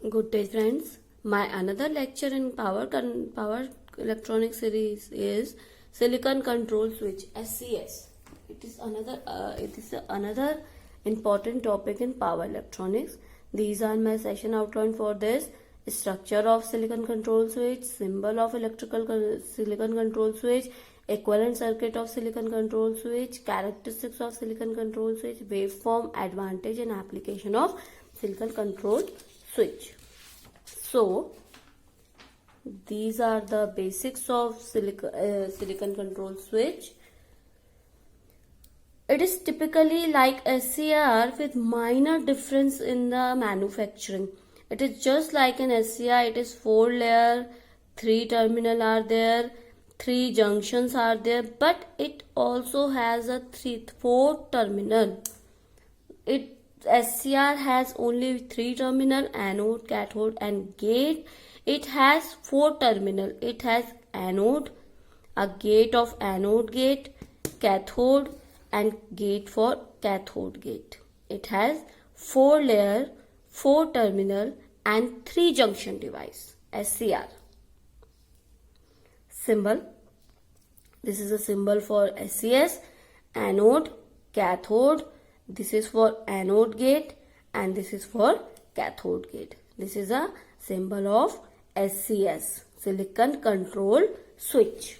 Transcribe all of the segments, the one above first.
Good day, friends. My another lecture in power electronic series is silicon control switch (SCS). It is another important topic in power electronics. These are my session outline for this: structure of silicon control switch, symbol of silicon control switch, equivalent circuit of silicon control switch, characteristics of silicon control switch, waveform, advantage and application of silicon control switch. So these are the basics of silicon control switch. It is typically like SCR with minor difference in the manufacturing. It is just like an SCR. It is 4 layer, 3 terminal are there, 3 junctions are there, but it also has a 4 terminal. SCR has only 3 terminal, anode, cathode and gate. It has 4 terminal. It has anode, a gate of anode gate, cathode and gate for cathode gate. It has 4 layer, 4 terminal and 3 junction device. SCR. Symbol. This is a symbol for SCS. Anode, cathode. This is for anode gate and this is for cathode gate. This is a symbol of SCS, silicon control switch.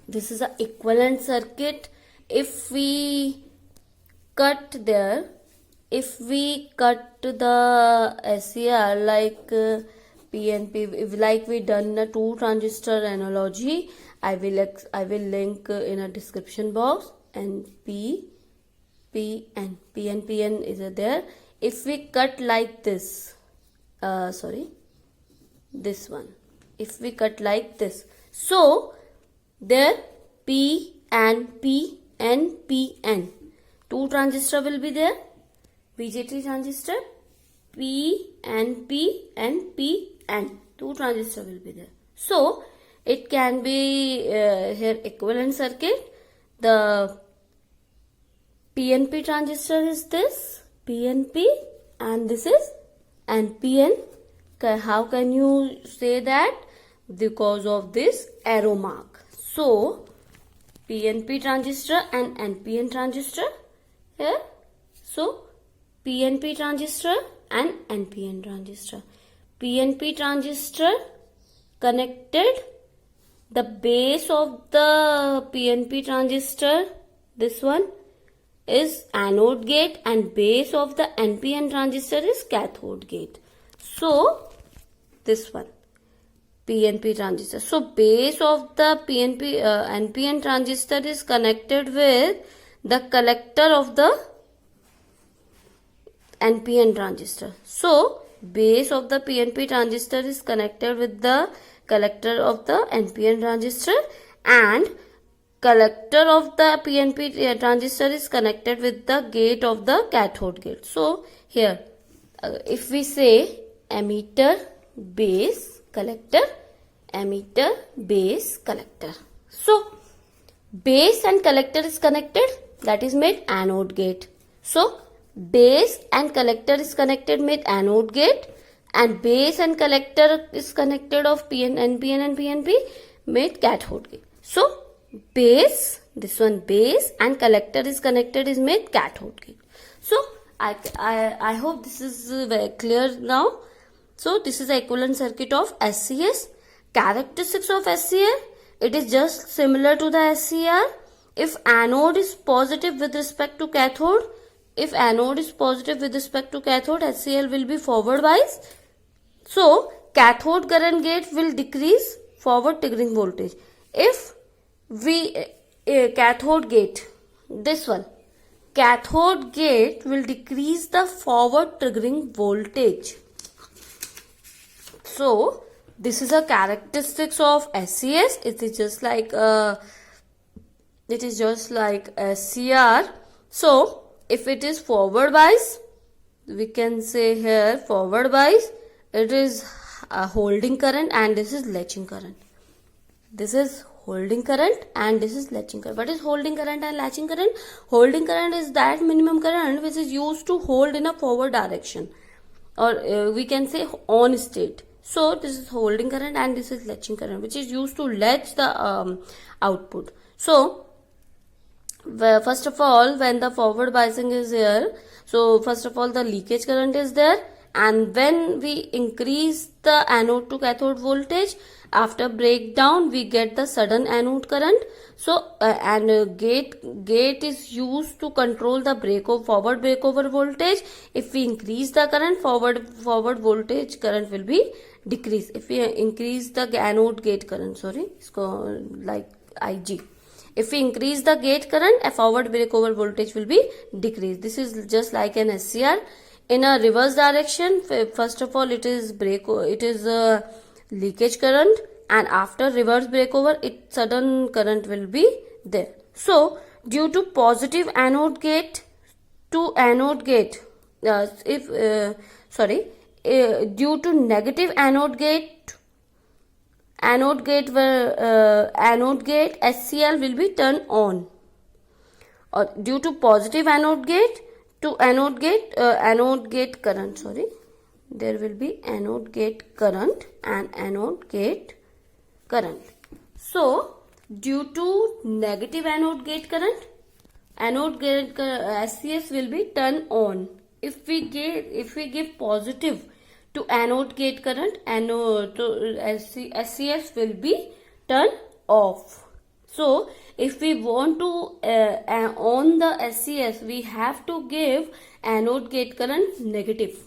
This is a equivalent circuit. If we cut the SCR like PNP, like we done a 2 transistor analogy, I will link in a description box, and PN is there. If we cut like this, this one, if we cut like this, so there P and P and PN, 2 transistor will be there, BJT transistor, P and P and PN, 2 transistor will be there. So it can be here equivalent circuit. The PNP transistor is this PNP and this is NPN. How can you say that? Because of this arrow mark. So PNP transistor and NPN transistor here. So PNP transistor and NPN transistor. PNP transistor connected the base of the PNP transistor, this one is anode gate, and base of the NPN transistor is cathode gate. So this one PNP transistor. So base of the NPN transistor is connected with the collector of the NPN transistor. So base of the PNP transistor is connected with the collector of the NPN transistor, and collector of the PNP transistor is connected with the gate of the cathode gate. So here if we say emitter, base, collector, emitter, base, collector. So base and collector is connected, that is made anode gate. So base and collector is connected, made anode gate, and base and collector is connected of NPN and PNP, made cathode gate. So base, this one base, and collector is connected, is made cathode gate. So I hope this is very clear now. So this is the equivalent circuit of SCS. Characteristics of SCR, it is just similar to the SCR. If anode is positive with respect to cathode, HCl will be forward bias. So cathode current gate will decrease forward triggering voltage. If we cathode gate, this one, cathode gate will decrease the forward triggering voltage. So this is a characteristics of SCS. It is just like SCR. So if it is forward bias, we can say here forward bias, it is a holding current and this is latching current. This is holding current and this is latching current. What is holding current and latching current? Holding current is that minimum current which is used to hold in a forward direction, or we can say on state. So this is holding current and this is latching current, which is used to latch the output. So first of all, when the forward biasing is here, so first of all the leakage current is there, and when we increase the anode to cathode voltage, after breakdown we get the sudden anode current. So gate is used to control the forward breakover voltage. If we increase the current, forward voltage current will be decrease. If we increase the anode gate current, it's called like IG. If we increase the gate current, a forward breakover voltage will be decreased. This is just like an SCR. In a reverse direction, first of all it is leakage current, and after reverse breakover, sudden current will be there. So due to positive anode gate to anode gate, due to negative anode gate SCR will be turned on, or due to positive anode gate to anode gate current, there will be anode gate current and anode gate current. So due to negative anode gate current, SCS will be turned on. If we give positive to anode gate current, SCS will be turned off. So if we want to on the SCS, we have to give anode gate current negative.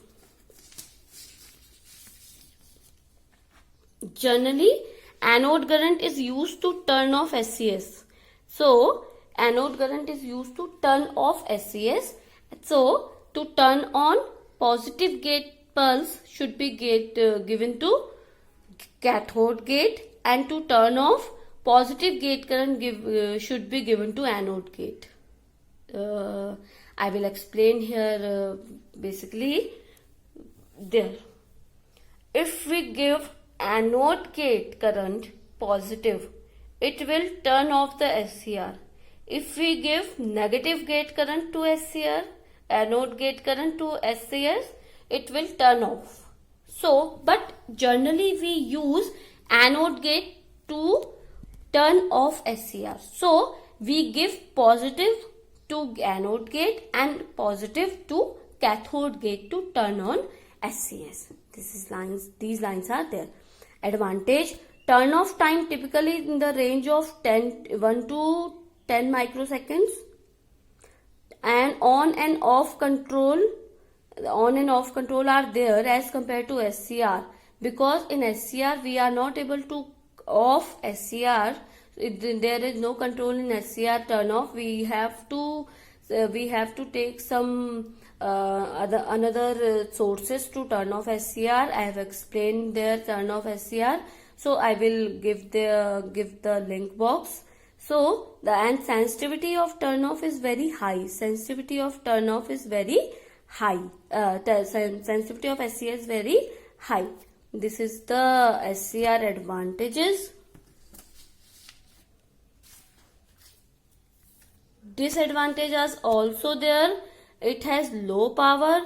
Generally, anode current is used to turn off SCS. So anode current is used to turn off SCS. So to turn on, positive gate pulse should be given to cathode gate, and to turn off, positive gate current should be given to anode gate. I will explain here basically there. If we give anode gate current positive, it will turn off the SCR. If we give negative gate current to SCR, anode gate current to SCS, it will turn off. So, but generally we use anode gate to turn off SCR. So we give positive to anode gate and positive to cathode gate to turn on SCS. These lines are there. Advantage: turn off time typically in the range of 1 to 10 microseconds, and on and off control are there as compared to SCR, because in SCR we are not able to off SCR. There is no control in SCR turn off. We have to take some another sources to turn off SCR. I have explained their turn off SCR, so I will give the link box. So and sensitivity of turn off is very high. Sensitivity of SCR is very high. This is the SCR advantages. Disadvantages also there. It has low power.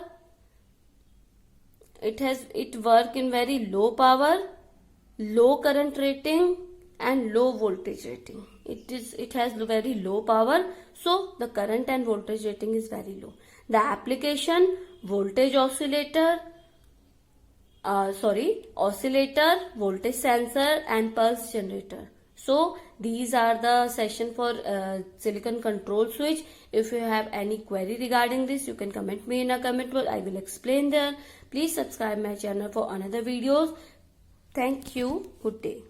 It work in very low power, low current rating and low voltage rating. It has very low power, so the current and voltage rating is very low. The application: voltage oscillator, voltage sensor and pulse generator. So these are the session for silicon control switch. If you have any query regarding this, you can comment me in a comment box. I will explain there. Please subscribe my channel for another videos. Thank you. Good day.